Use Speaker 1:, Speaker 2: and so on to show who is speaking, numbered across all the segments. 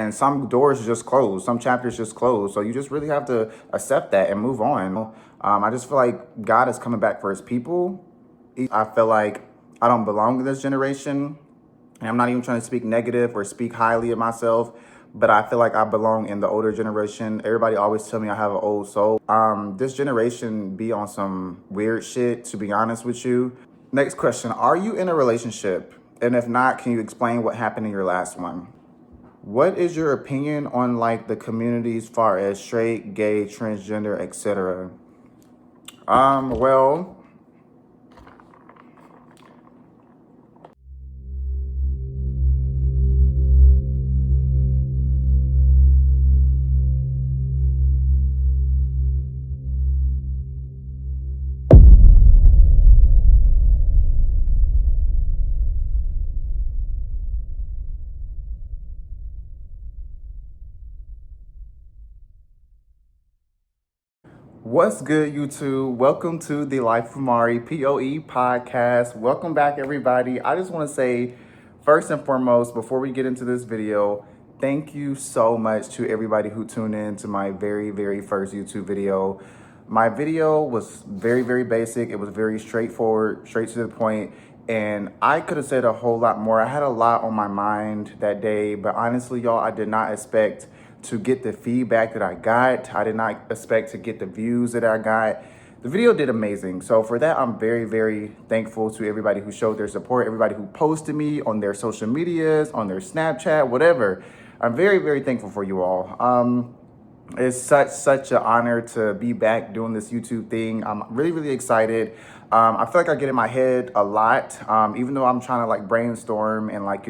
Speaker 1: And some doors just close, some chapters just close. So you just really have to accept that and move on. I just feel like God is coming back for his people. I feel like I don't belong to this generation. And I'm not even trying to speak negative or speak highly of myself, but I feel like I belong in the older generation. Everybody always tell me I have an old soul. This generation be on some weird shit, to be honest with you. Next question, are you in a relationship? And if not, can you explain what happened in your last one? What is your opinion on like the communities far as straight, gay, transgender, etc.? Well, what's good, YouTube? Welcome to the Luhsavagemari P.O.E podcast. Welcome back, everybody. I just want to say, first and foremost, before we get into this video, thank you so much to everybody who tuned in to my very, very first YouTube video. My video was very, very basic. It was very straightforward, straight to the point. And I could have said a whole lot more. I had a lot on my mind that day, but honestly, y'all, I did not expect to get the feedback that I got. I did not expect to get the views that I got. The video did amazing. So for that, I'm very, very thankful to everybody who showed their support, everybody who posted me on their social medias, on their Snapchat, whatever. I'm very, very thankful for you all. It's such an honor to be back doing this YouTube thing. I'm really, really excited. I feel like I get in my head a lot, even though I'm trying to like brainstorm and like,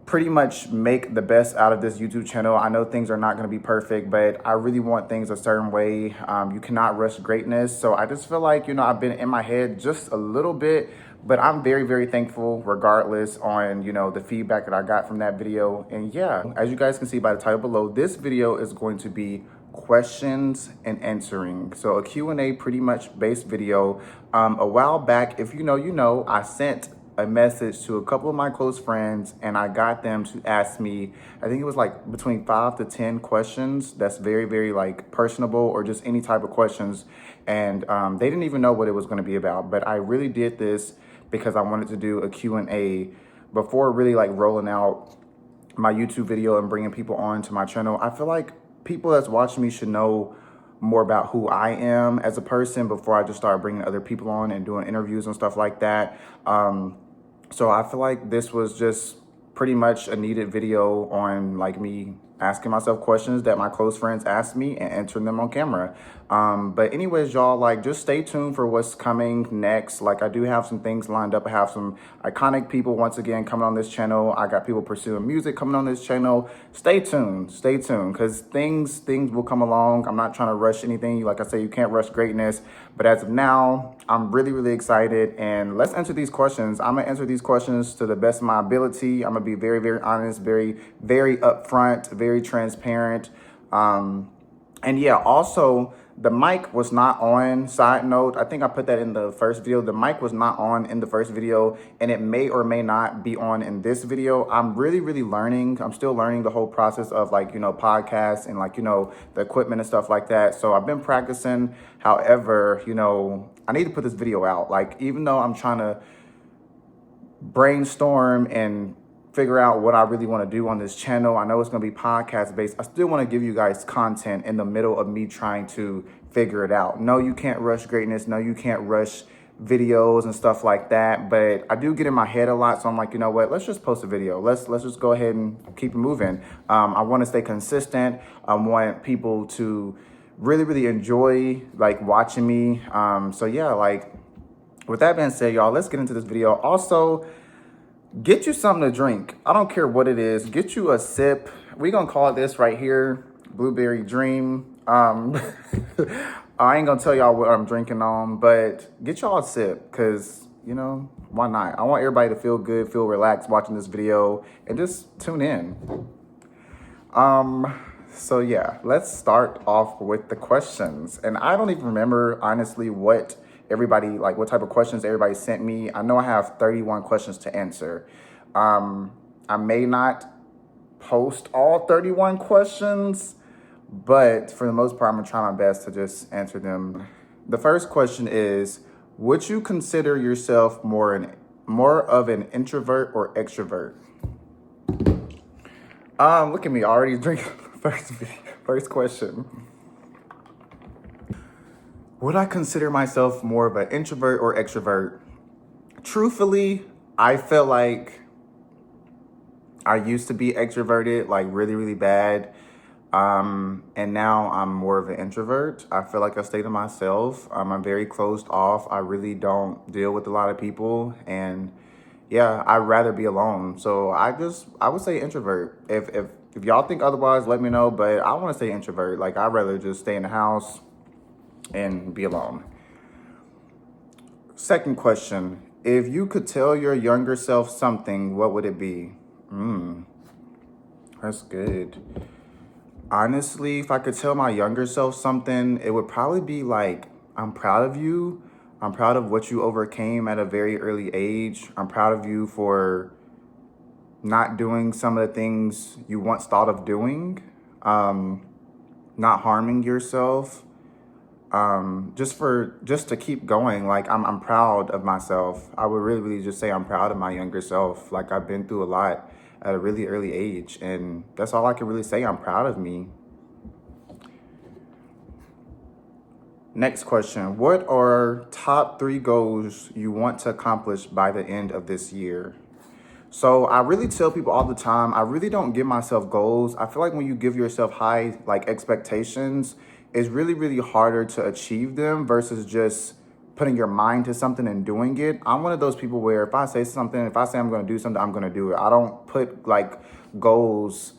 Speaker 1: pretty much make the best out of this YouTube channel. I know things are not going to be perfect, but I really want things a certain way. You cannot rush greatness. So I just feel like, I've been in my head just a little bit, but I'm very, very thankful regardless on, the feedback that I got from that video. And yeah, as you guys can see by the title below, this video is going to be questions and answering. So a Q&A pretty much based video. A while back, if you know, I sent a message to a couple of my close friends and I got them to ask me, I think it was like between 5 to 10 questions that's very, very like personable or just any type of questions. And they didn't even know what it was going to be about, but I really did this because I wanted to do a Q&A before really like rolling out my YouTube video and bringing people on to my channel. I feel like people that's watching me should know more about who I am as a person before I just start bringing other people on and doing interviews and stuff like that. So I feel like this was just pretty much a needed video on like me asking myself questions that my close friends asked me and answering them on camera. But anyways, y'all, like just stay tuned for what's coming next. Like I do have some things lined up. I have some iconic people once again coming on this channel. I got people pursuing music coming on this channel. Stay tuned, because things will come along. I'm not trying to rush anything. Like I say, you can't rush greatness. But as of now, I'm really, really excited. And let's answer these questions. I'm gonna answer these questions to the best of my ability. I'm gonna be very, very honest, very, very upfront, very transparent. And yeah, also the mic was not on. Side note, I think I put that in the first video. The mic was not on in the first video, and it may or may not be on in this video. I'm really, really learning. I'm still learning the whole process of like, podcasts and like, the equipment and stuff like that. So I've been practicing. However, I need to put this video out. Like, even though I'm trying to brainstorm and figure out what I really want to do on this channel, I know it's going to be podcast based. I still want to give you guys content in the middle of me trying to figure it out. No, you can't rush greatness. No, you can't rush videos and stuff like that. But I do get in my head a lot. So I'm like, you know what? Let's just post a video. Let's just go ahead and keep it moving. I want to stay consistent. I want people to really, really enjoy like watching me. So yeah, like with that being said, y'all, let's get into this video. Also, get you something to drink. I don't care what it is. Get you a sip. We're going to call this right here, Blueberry Dream. I ain't going to tell y'all what I'm drinking on, but get y'all a sip because, why not? I want everybody to feel good, feel relaxed watching this video, and just tune in. So yeah, let's start off with the questions. And I don't even remember, honestly, what type of questions everybody sent me. I know I have 31 questions to answer. I may not post all 31 questions, but for the most part, I'm gonna try my best to just answer them. The first question is, would you consider yourself more of an introvert or extrovert? Look at me already drinking first question. Would I consider myself more of an introvert or extrovert? Truthfully, I feel like I used to be extroverted, like really, really bad. And now I'm more of an introvert. I feel like I stay to myself. I'm very closed off. I really don't deal with a lot of people. And yeah, I'd rather be alone. So I would say introvert. If y'all think otherwise, let me know. But I want to say introvert. Like, I'd rather just stay in the house and be alone. Second question. If you could tell your younger self something, what would it be? That's good. Honestly, if I could tell my younger self something, it would probably be like, I'm proud of you. I'm proud of what you overcame at a very early age. I'm proud of you for not doing some of the things you once thought of doing, not harming yourself, just to keep going. Like, I'm proud of myself. I would really, really just say I'm proud of my younger self. Like, I've been through a lot at a really early age, and that's all I can really say. I'm proud of me. Next question. What are top 3 goals you want to accomplish by the end of this year? So I really tell people all the time, I really don't give myself goals. I feel like when you give yourself high like expectations, it's really, really harder to achieve them versus just putting your mind to something and doing it. I'm one of those people where if I say I'm going to do something, I'm going to do it. I don't put like goals.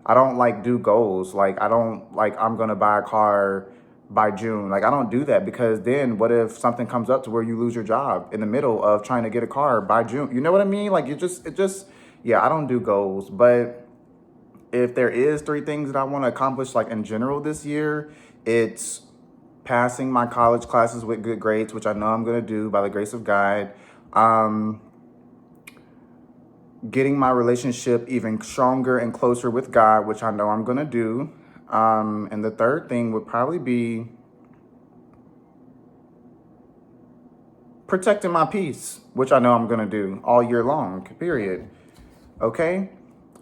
Speaker 1: I don't like do goals. Like, I don't like, I'm going to buy a car by June. Like, I don't do that, because then what if something comes up to where you lose your job in the middle of trying to get a car by June? You know what I mean? Like, yeah, I don't do goals. But if there is 3 things that I want to accomplish, like in general this year, it's passing my college classes with good grades, which I know I'm going to do by the grace of God. Getting my relationship even stronger and closer with God, which I know I'm going to do. And the third thing would probably be protecting my peace, which I know I'm going to do all year long, period. Okay?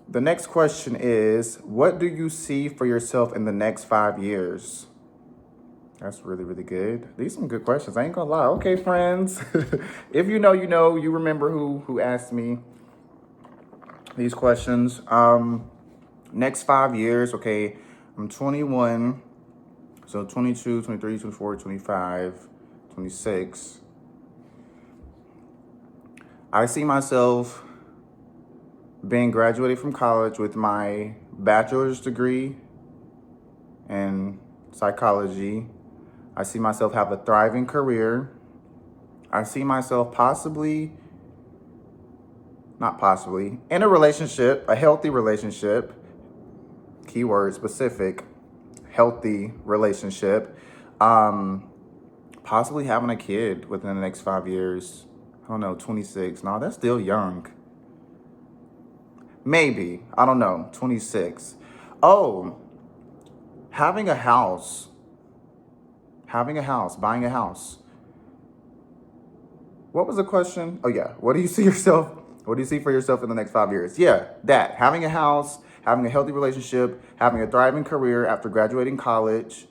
Speaker 1: The next question is, what do you see for yourself in the next 5 years? That's really, really good. These are some good questions. I ain't gonna lie. Okay, friends. If you know, you know. You remember who asked me these questions. Next 5 years, okay. I'm 21, so 22, 23, 24, 25, 26. I see myself being graduated from college with my bachelor's degree in psychology. I see myself have a thriving career. I see myself in a relationship, a healthy relationship, keyword specific, healthy relationship, possibly having a kid within the next 5 years. I don't know, 26. No, that's still young. Maybe, I don't know, 26. Oh, having a house, buying a house. What was the question? Oh yeah, what do you see for yourself in the next 5 years? Yeah, that, having a house, having a healthy relationship, having a thriving career after graduating college,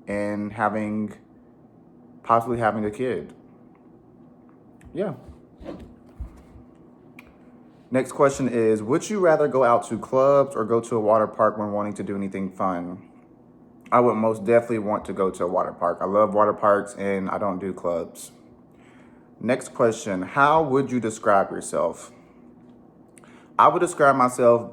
Speaker 1: and possibly having a kid. Yeah. Next question is, would you rather go out to clubs or go to a water park when wanting to do anything fun? I would most definitely want to go to a water park. I love water parks and I don't do clubs. Next question, how would you describe yourself? I would describe myself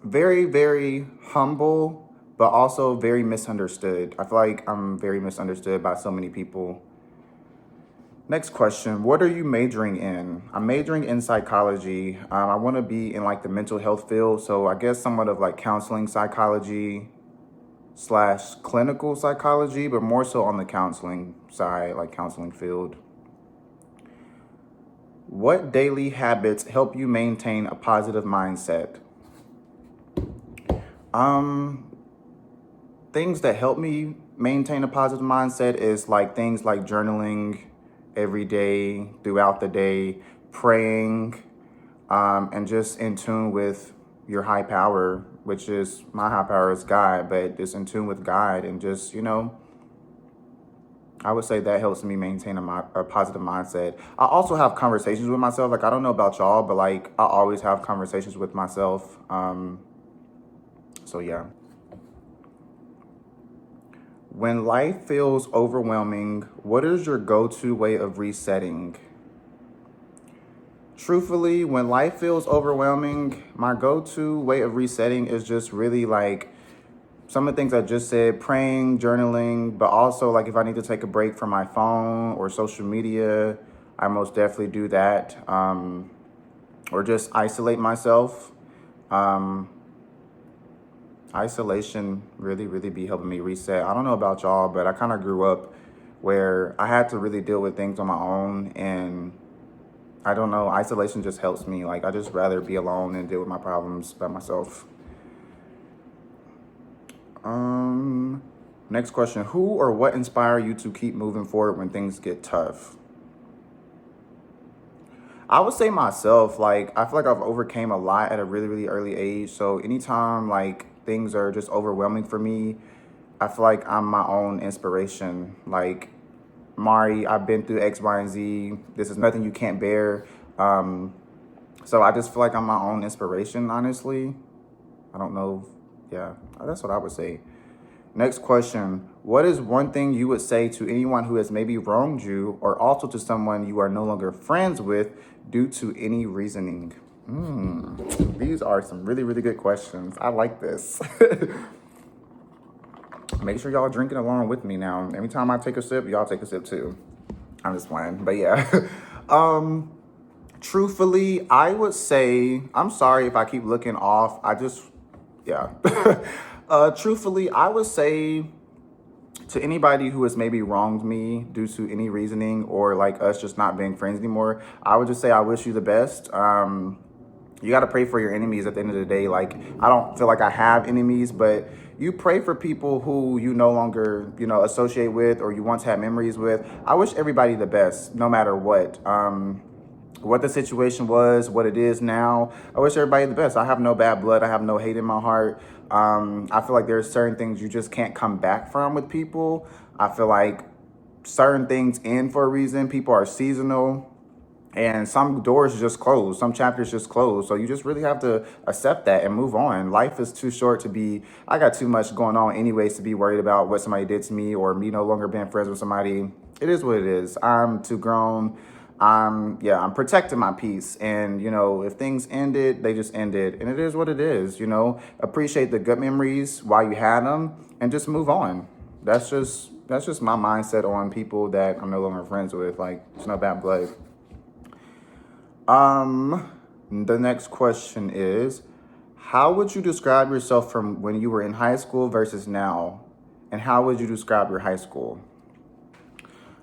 Speaker 1: very, very humble, but also very misunderstood. I feel like I'm very misunderstood by so many people. Next question, what are you majoring in? I'm majoring in psychology. I want to be in like the mental health field. So I guess somewhat of like counseling psychology / clinical psychology, but more so on the counseling side, like counseling field. What daily habits help you maintain a positive mindset? Um, Things that help me maintain a positive mindset is like things like journaling every day, throughout the day, praying, and just in tune with your high power, which is my high power is God, but just in tune with God and just, I would say that helps me maintain a positive mindset. I also have conversations with myself. Like, I don't know about y'all, but like, I always have conversations with myself. So yeah. When life feels overwhelming, what is your go-to way of resetting? Truthfully, when life feels overwhelming, my go-to way of resetting is just really like some of the things I just said, praying, journaling, but also like if I need to take a break from my phone or social media, I most definitely do that. Or just isolate myself. Um, Isolation really be helping me reset. I don't know about y'all, but I kind of grew up where I had to really deal with things on my own, and I don't know, isolation just helps me. Like, I just rather be alone and deal with my problems by myself. Next question. Who or what inspire you to keep moving forward when things get tough? I would say myself. Like, I feel like I've overcame a lot at a really early age. So anytime like things are just overwhelming for me, I feel like I'm my own inspiration. Like, Mari, I've been through X, Y, and Z. This is nothing you can't bear. So I just feel like I'm my own inspiration, honestly. I don't know. Yeah, that's what I would say. Next question. What is one thing you would say to anyone who has maybe wronged you, or also to someone you are no longer friends with due to any reasoning? These are some really good questions. I like this. Make sure y'all drinking along with me now. Every time I take a sip, y'all take a sip too. I'm just playing. But yeah. Truthfully, I would say, I'm sorry if I keep looking off. Yeah. Truthfully, I would say to anybody who has maybe wronged me due to any reasoning or like us just not being friends anymore, I would just say I wish you the best. You got to pray for your enemies at the end of the day. Like, I don't feel like I have enemies, but you pray for people who you no longer, associate with or you once had memories with. I wish everybody the best, no matter what the situation was, what it is now. I wish everybody the best. I have no bad blood. I have no hate in my heart. I feel like there's certain things you just can't come back from with people. I feel like certain things end for a reason. People are seasonal. And some doors just close, some chapters just close. So you just really have to accept that and move on. Life is too short to be, I got too much going on anyways to be worried about what somebody did to me or me no longer being friends with somebody. It is what it is. I'm too grown. I'm protecting my peace. And, if things ended, they just ended. And it is what it is, Appreciate the good memories while you had them and just move on. That's just my mindset on people that I'm no longer friends with. Like, it's no bad blood. The next question is, how would you describe yourself from when you were in high school versus now? And how would you describe your high school?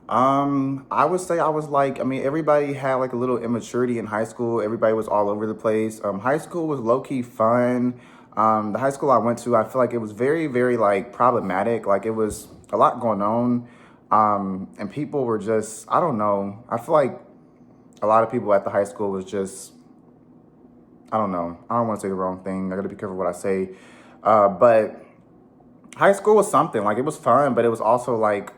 Speaker 1: I would say I was like, everybody had like a little immaturity in high school. Everybody was all over the place. High school was low key fun. The high school I went to, I feel like it was very like problematic. Like, it was a lot going on. And people were just, I don't know. I feel like a lot of people at the high school was just, I don't know. I don't want to say the wrong thing. I got to be careful what I say. But high school was something. Like, it was fun, but it was also like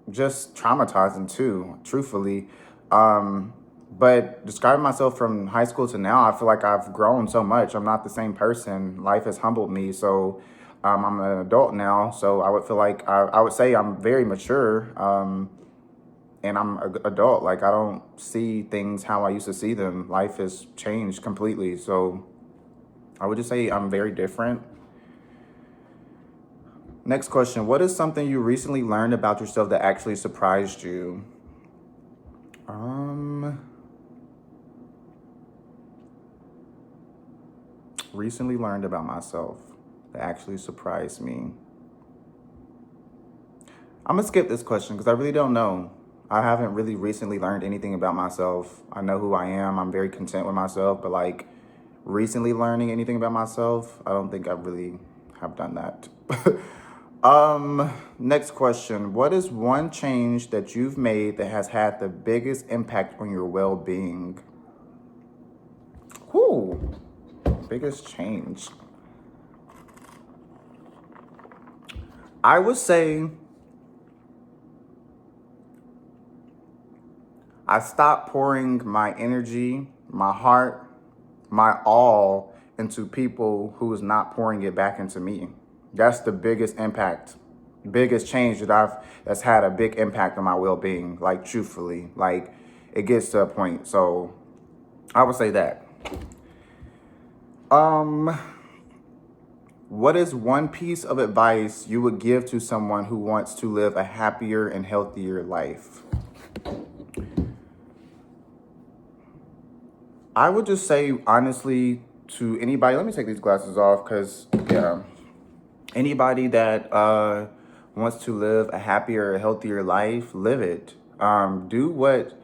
Speaker 1: just traumatizing too, truthfully. But describing myself from high school to now, I feel like I've grown so much. I'm not the same person. Life has humbled me. So I'm an adult now. So I would feel like I would say I'm very mature. And I'm an adult. Like, I don't see things how I used to see them. Life has changed completely. So I would just say I'm very different. Next question. What is something you recently learned about yourself that actually surprised you? Recently learned about myself that actually surprised me. I'm gonna skip this question because I really don't know. I haven't really recently learned anything about myself. I know who I am. I'm very content with myself, but like recently learning anything about myself, I don't think I've really have done that. Next question. What is one change that you've made that has had the biggest impact on your well-being? Whoo, biggest change. I would say I stopped pouring my energy, my heart, my all into people who is not pouring it back into me. That's the biggest impact, biggest change that's had a big impact on my well-being. Like, truthfully, like, it gets to a point. So I would say that. What is one piece of advice you would give to someone who wants to live a happier and healthier life? I would just say, honestly, to anybody, let me take these glasses off because, yeah, anybody that wants to live a happier, healthier life, live it. Do what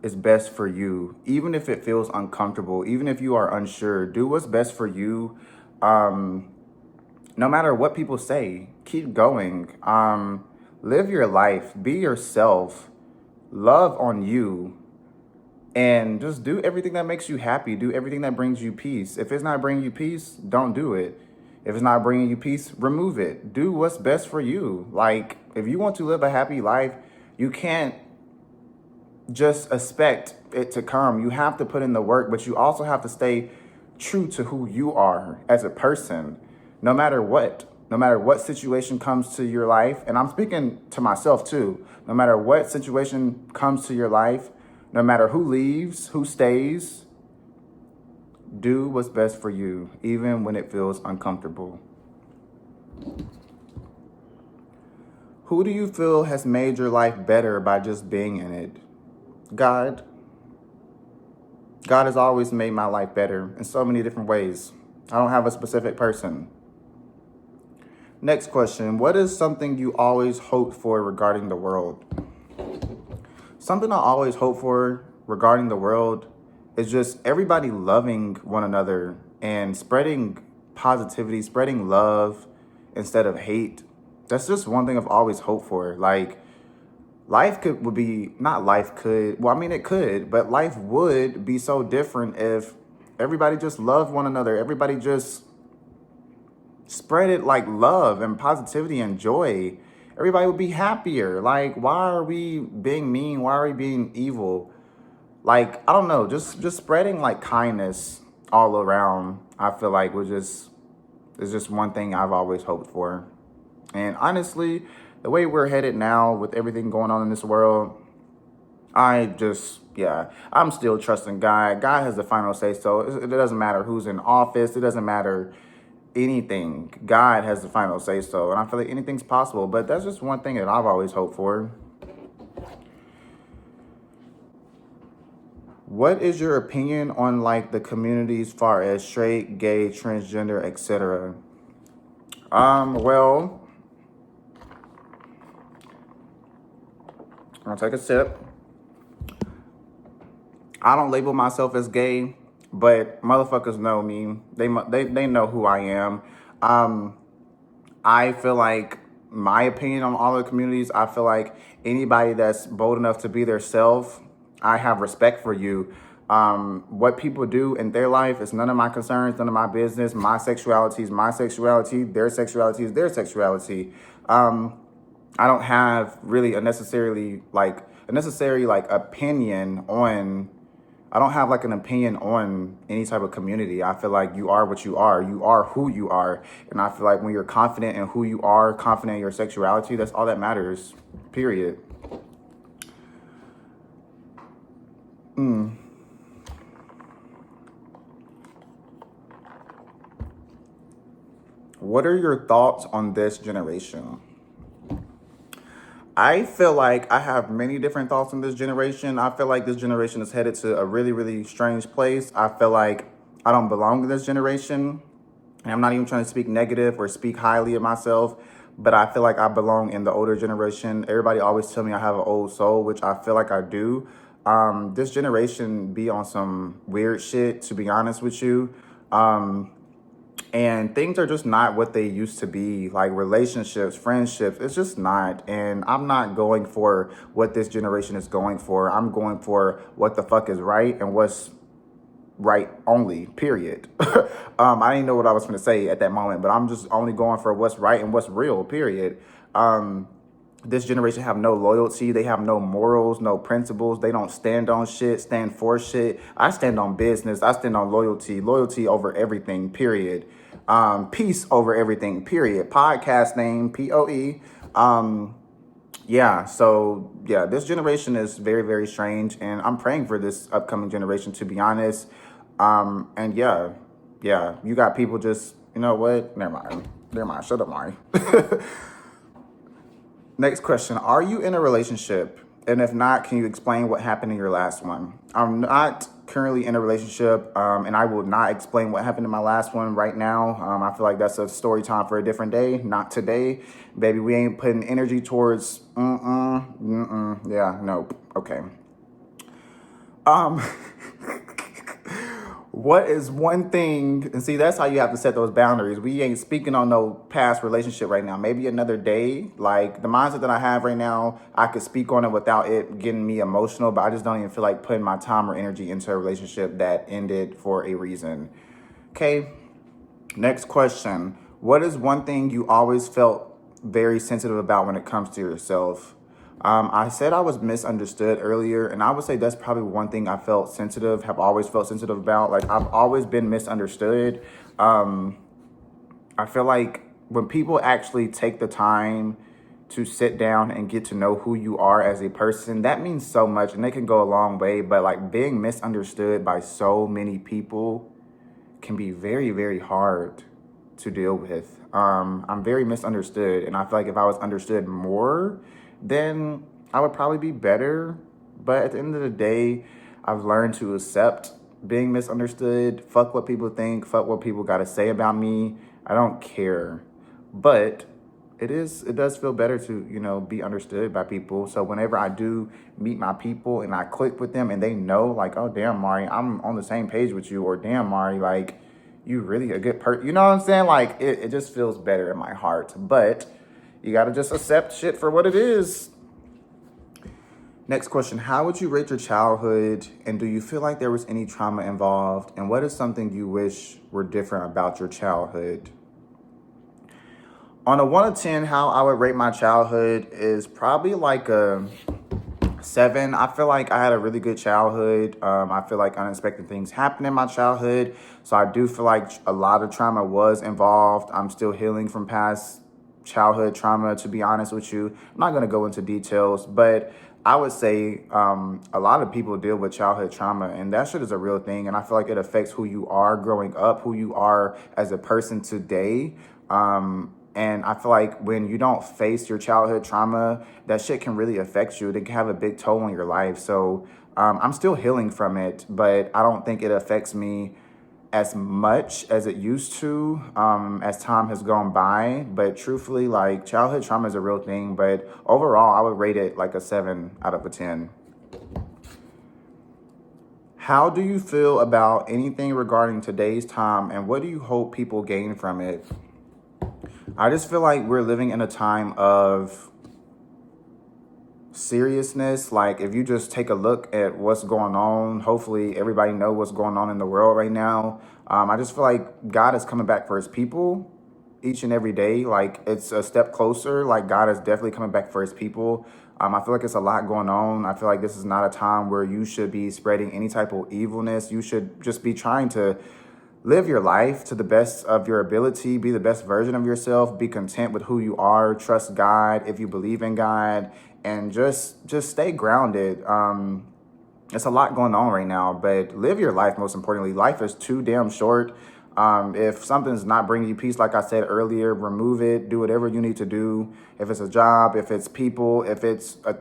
Speaker 1: is best for you, even if it feels uncomfortable, even if you are unsure. Do what's best for you. No matter what people say, keep going. Live your life, be yourself, love on you, and just do everything that makes you happy. Do everything that brings you peace. If it's not bringing you peace, don't do it. If it's not bringing you peace, remove it. Do what's best for you. Like, if you want to live a happy life, you can't just expect it to come. You have to put in the work, but you also have to stay true to who you are as a person, no matter what situation comes to your life. And I'm speaking to myself too. No matter what situation comes to your life, no matter who leaves, who stays, do what's best for you, even when it feels uncomfortable. Who do you feel has made your life better by just being in it? God. God has always made my life better in so many different ways. I don't have a specific person. Next question. What is something you always hoped for regarding the world? Something I always hope for regarding the world is just everybody loving one another and spreading positivity, spreading love instead of hate. That's just one thing I've always hoped for. Like, it could, but life would be so different if everybody just loved one another. Everybody just spread it like love and positivity and joy. Everybody would be happier. Like, why are we being mean? Why are we being evil? Like, I don't know, just spreading like kindness all around, I feel like is just one thing I've always hoped for. And honestly, the way we're headed now with everything going on in this world, I'm still trusting God. God has the final say so. It doesn't matter who's in office. It doesn't matter anything. God has the final say so. And I feel like anything's possible. But that's just one thing that I've always hoped for. What is your opinion on like the communities as far as straight, gay, transgender, etc.? Well, I'll take a sip. I don't label myself as gay, but motherfuckers know me. They know who I am. I feel like my opinion on all the communities, I feel like anybody that's bold enough to be their self, I have respect for you. What people do in their life is none of my concerns, none of my business. My sexuality is my sexuality. Their sexuality is their sexuality. I don't have really a necessary opinion on. I don't have like an opinion on any type of community. I feel like you are what you are. You are who you are. And I feel like when you're confident in who you are, confident in your sexuality, that's all that matters, period. What are your thoughts on this generation? I feel like I have many different thoughts on this generation. I feel like this generation is headed to a really, really strange place. I feel like I don't belong in this generation. And I'm not even trying to speak negative or speak highly of myself, but I feel like I belong in the older generation. Everybody always tell me I have an old soul, which I feel like I do. This generation be on some weird shit, to be honest with you. And things are just not what they used to be, like relationships, friendships. It's just not. And I'm not going for what this generation is going for. I'm going for what the fuck is right and what's right only, period. I didn't know what I was going to say at that moment, but I'm just only going for what's right and what's real, period. This generation have no loyalty. They have no morals, no principles. They don't stand on shit, stand for shit. I stand on business. I stand on loyalty over everything, period. Peace over everything, period. Podcast name, P.O.E. Yeah, so yeah, this generation is very, very strange, and I'm praying for this upcoming generation, to be honest. And yeah, you got people just, you know what? Never mind. Shut up, Mari. Next question. Are you in a relationship? And if not, can you explain what happened in your last one? I'm not currently in a relationship, and I will not explain what happened in my last one right now. I feel like that's a story time for a different day, not today. Baby, we ain't putting energy towards, yeah, nope, okay. What is one thing, and see, that's how you have to set those boundaries. We ain't speaking on no past relationship right now. Maybe another day. Like the mindset that I have right now, I could speak on it without it getting me emotional, but I just don't even feel like putting my time or energy into a relationship that ended for a reason. Okay, next question. What is one thing you always felt very sensitive about when it comes to yourself? I said I was misunderstood earlier, and I would say that's probably one thing I have always felt sensitive about. Like, I've always been misunderstood. I feel like when people actually take the time to sit down and get to know who you are as a person, that means so much, and they can go a long way. But like being misunderstood by so many people can be very, very hard to deal with. I'm very misunderstood, and I feel like if I was understood more, then I would probably be better. But at the end of the day, I've learned to accept being misunderstood. Fuck what people think. Fuck what people got to say about me. I don't care. But it does feel better to, be understood by people. So whenever I do meet my people and I click with them and they know, like, oh, damn, Mari, I'm on the same page with you, or damn, Mari, like, you really a good person. You know what I'm saying? Like, it just feels better in my heart. But you got to just accept shit for what it is. Next question. How would you rate your childhood? And do you feel like there was any trauma involved? And what is something you wish were different about your childhood? On a 1 to 10, how I would rate my childhood is probably like a 7. I feel like I had a really good childhood. I feel like unexpected things happened in my childhood. So I do feel like a lot of trauma was involved. I'm still healing from past childhood trauma, to be honest with you. I'm not going to go into details, but I would say a lot of people deal with childhood trauma, and that shit is a real thing. And I feel like it affects who you are growing up, who you are as a person today. And I feel like when you don't face your childhood trauma, that shit can really affect you. It can have a big toll on your life. So I'm still healing from it, but I don't think it affects me as much as it used to as time has gone by. But truthfully, like, childhood trauma is a real thing. But overall, I would rate it like a 7 out of a 10. How do you feel about anything regarding today's time, and what do you hope people gain from it? I just feel like we're living in a time of seriousness. Like, if you just take a look at what's going on, hopefully everybody know what's going on in the world right now. I just feel like God is coming back for his people each and every day. Like, it's a step closer. Like, God is definitely coming back for his people. I feel like it's a lot going on. I feel like this is not a time where you should be spreading any type of evilness. You should just be trying to live your life to the best of your ability, be the best version of yourself, be content with who you are, trust God if you believe in God, and just stay grounded. It's a lot going on right now, but live your life. Most importantly, life is too damn short. If something's not bringing you peace, like I said earlier, remove it. Do whatever you need to do. If it's a job, if it's people, if it's a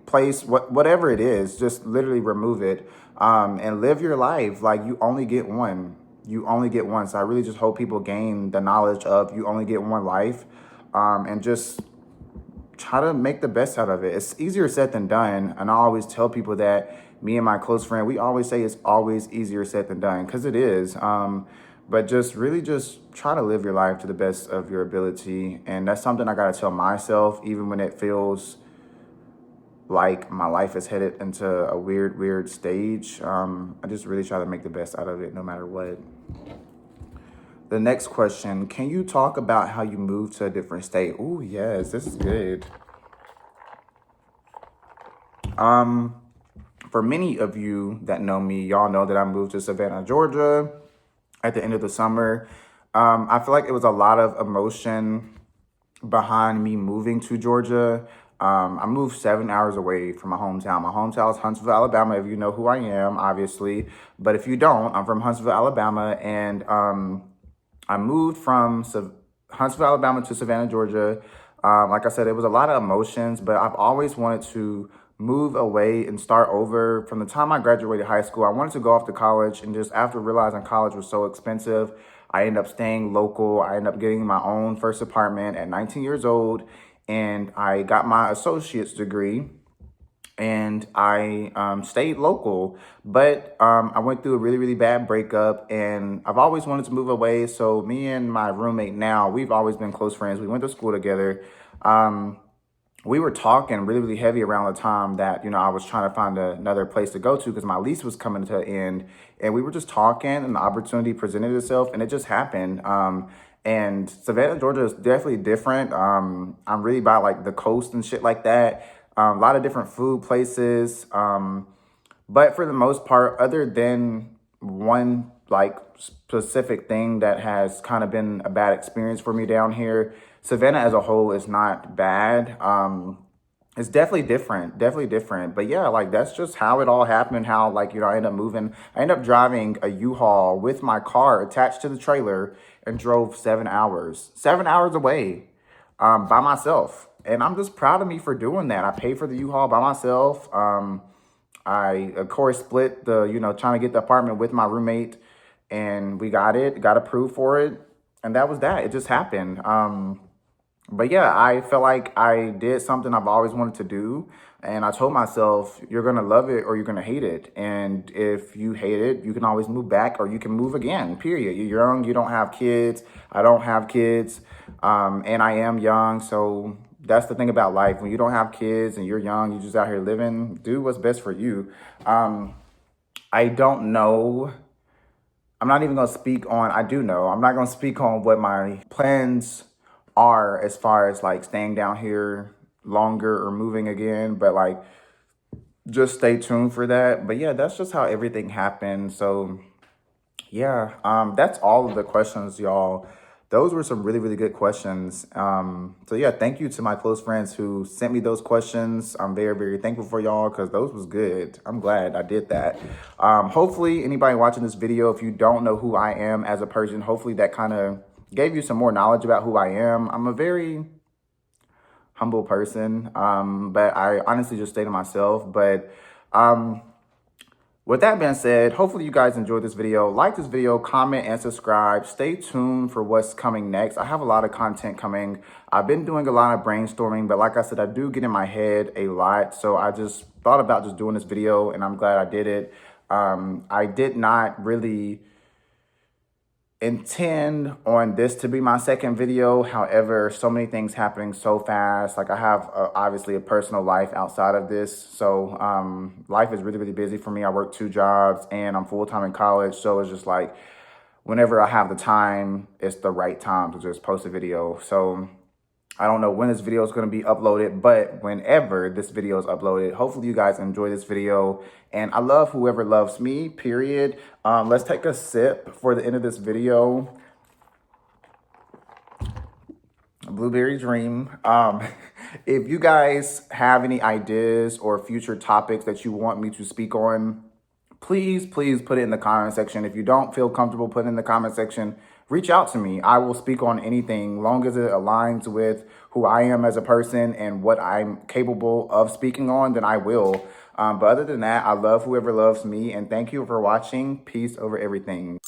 Speaker 1: place, whatever it is, just literally remove it and live your life. Like, you only get one. You only get one. So I really just hope people gain the knowledge of you only get one life, and just try to make the best out of it. It's easier said than done. And I always tell people that, me and my close friend, we always say it's always easier said than done, because it is. But just really just try to live your life to the best of your ability. And that's something I got to tell myself, even when it feels like my life is headed into a weird stage. I just really try to make the best out of it no matter what. The next question, can you talk about how you moved to a different state? Oh, yes, this is good. For many of you that know me, y'all know that I moved to Savannah, Georgia at the end of the summer. I feel like it was a lot of emotion behind me moving to Georgia. I moved 7 hours away from my hometown. My hometown is Huntsville, Alabama, if you know who I am, obviously. But if you don't, I'm from Huntsville, Alabama, and I moved from Huntsville, Alabama to Savannah, Georgia. Like I said, it was a lot of emotions, but I've always wanted to move away and start over. From the time I graduated high school, I wanted to go off to college, and just after realizing college was so expensive, I ended up staying local. I ended up getting my own first apartment at 19 years old, and I got my associate's degree, and I stayed local. But I went through a really bad breakup, and I've always wanted to move away. So me and my roommate now, we've always been close friends. We went to school together. We were talking really heavy around the time that, I was trying to find another place to go to because my lease was coming to an end. And we were just talking, and the opportunity presented itself, and it just happened. And Savannah, Georgia is definitely different. I'm really by like the coast and shit like that. A lot of different food places. But for the most part, other than one like specific thing that has kind of been a bad experience for me down here, Savannah as a whole is not bad. It's definitely different. But yeah, like that's just how it all happened. How like, I ended up moving. I ended up driving a U-Haul with my car attached to the trailer and drove 7 hours away by myself. And I'm just proud of me for doing that. I paid for the U-Haul by myself. I, of course, split the, trying to get the apartment with my roommate, and we got approved for it. And that was that. It just happened. But yeah, I felt like I did something I've always wanted to do. And I told myself, you're going to love it or you're going to hate it. And if you hate it, you can always move back or you can move again, period. You're young, you don't have kids. I don't have kids. And I am young. So that's the thing about life. When you don't have kids and you're young, you just out here living, do what's best for you. I don't know. I'm not even going to speak on, I do know. I'm not going to speak on what my plans are as far as like staying down here longer or moving again, but like just stay tuned for that. But yeah, that's just how everything happened. So yeah, that's all of the questions, y'all. Those were some really good questions. So yeah, thank you to my close friends who sent me those questions. I'm very thankful for y'all because those was good. I'm glad I did that. Hopefully anybody watching this video, if you don't know who I am as a person, hopefully that kind of gave you some more knowledge about who I am. I'm a very humble person, but I honestly just stay to myself. But with that being said, hopefully you guys enjoyed this video. Like this video, comment, and subscribe. Stay tuned for what's coming next. I have a lot of content coming. I've been doing a lot of brainstorming, but like I said, I do get in my head a lot. So I just thought about just doing this video, and I'm glad I did it. I did not really intend on this to be my second video. However, so many things happening so fast. Like I have obviously a personal life outside of this. So life is really busy for me. I work 2 jobs and I'm full-time in college. So it's just like whenever I have the time, it's the right time to just post a video. So I don't know when this video is going to be uploaded, but whenever this video is uploaded, hopefully you guys enjoy this video. And I love whoever loves me, period. Let's take a sip for the end of this video. Blueberry Dream. If you guys have any ideas or future topics that you want me to speak on, please put it in the comment section. If you don't feel comfortable putting in the comment section, reach out to me. I will speak on anything, long as it aligns with who I am as a person and what I'm capable of speaking on, then I will. But other than that, I love whoever loves me, and thank you for watching. Peace over everything.